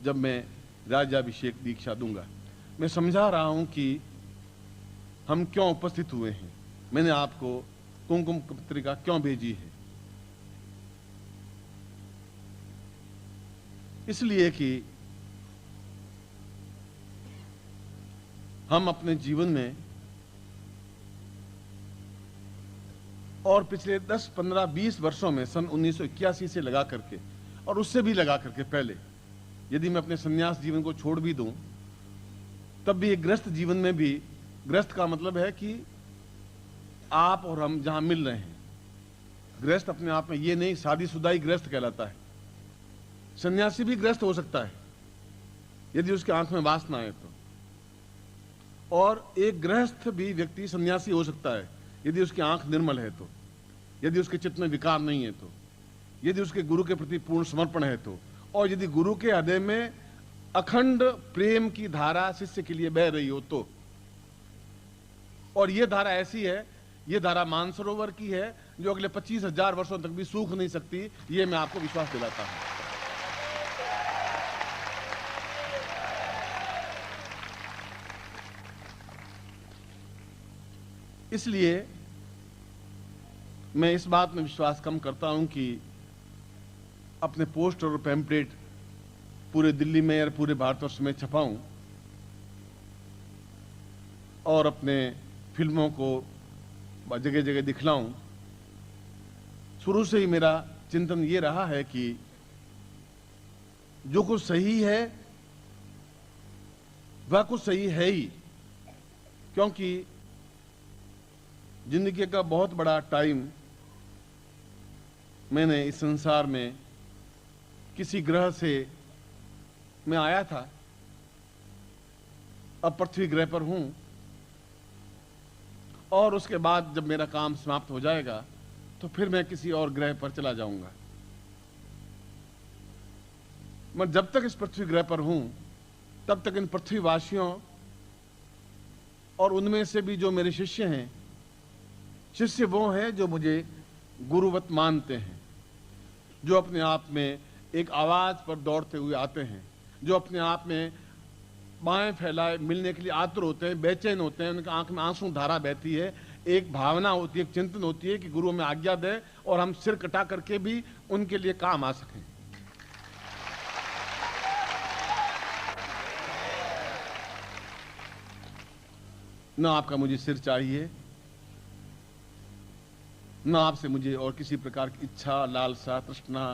जब मैं राज्याभिषेक दीक्षा दूंगा। मैं समझा रहा हूं कि हम क्यों उपस्थित हुए हैं, मैंने आपको कुमकुम पत्रिका क्यों भेजी है। इसलिए कि हम अपने जीवन में और पिछले 10, 15, 20 वर्षों में सन 1981 से लगा करके और उससे भी लगा करके पहले, यदि मैं अपने संन्यास जीवन को छोड़ भी दूं, तब भी एक गृहस्थ जीवन में भी, गृहस्थ का मतलब है कि आप और हम जहां मिल रहे हैं, गृहस्थ अपने आप में ये नहीं शादीशुदा ही गृहस्थ कहलाता है। सन्यासी भी गृहस्थ हो सकता है यदि उसके आंख में वासना है तो, और एक गृहस्थ भी व्यक्ति सन्यासी हो सकता है यदि उसकी आंख निर्मल है तो, यदि उसके चित्त में विकार नहीं है तो, यदि उसके गुरु के प्रति पूर्ण समर्पण है तो, और यदि गुरु के हृदय में अखंड प्रेम की धारा शिष्य के लिए बह रही हो तो। और यह धारा ऐसी है, यह धारा मानसरोवर की है जो अगले 25,000 वर्षों तक भी सूख नहीं सकती, यह मैं आपको विश्वास दिलाता हूं। इसलिए मैं इस बात में विश्वास कम करता हूं कि अपने पोस्टर और पैम्पलेट पूरे दिल्ली में या पूरे भारतवर्ष में छपाऊं और अपने फिल्मों को जगह जगह दिखलाऊं। शुरू से ही मेरा चिंतन ये रहा है कि जो कुछ सही है वह कुछ सही है ही, क्योंकि जिंदगी का बहुत बड़ा टाइम मैंने इस संसार में किसी ग्रह से मैं आया था, अब पृथ्वी ग्रह पर हूं, और उसके बाद जब मेरा काम समाप्त हो जाएगा तो फिर मैं किसी और ग्रह पर चला जाऊंगा। मैं जब तक इस पृथ्वी ग्रह पर हूं तब तक इन पृथ्वीवासियों और उनमें से भी जो मेरे शिष्य हैं, शिष्य वो हैं जो मुझे गुरुवत मानते हैं, जो अपने आप में एक आवाज पर दौड़ते हुए आते हैं, जो अपने आप में बाएं फैलाए मिलने के लिए आतुर होते हैं, बेचैन होते हैं, उनकी आंख में आंसू धारा बहती है, एक भावना होती है, एक चिंतन होती है कि गुरु हमें आज्ञा दे और हम सिर कटा करके भी उनके लिए काम आ सकें। न आपका मुझे सिर चाहिए, न आपसे मुझे और किसी प्रकार की इच्छा, लालसा, तृष्णा,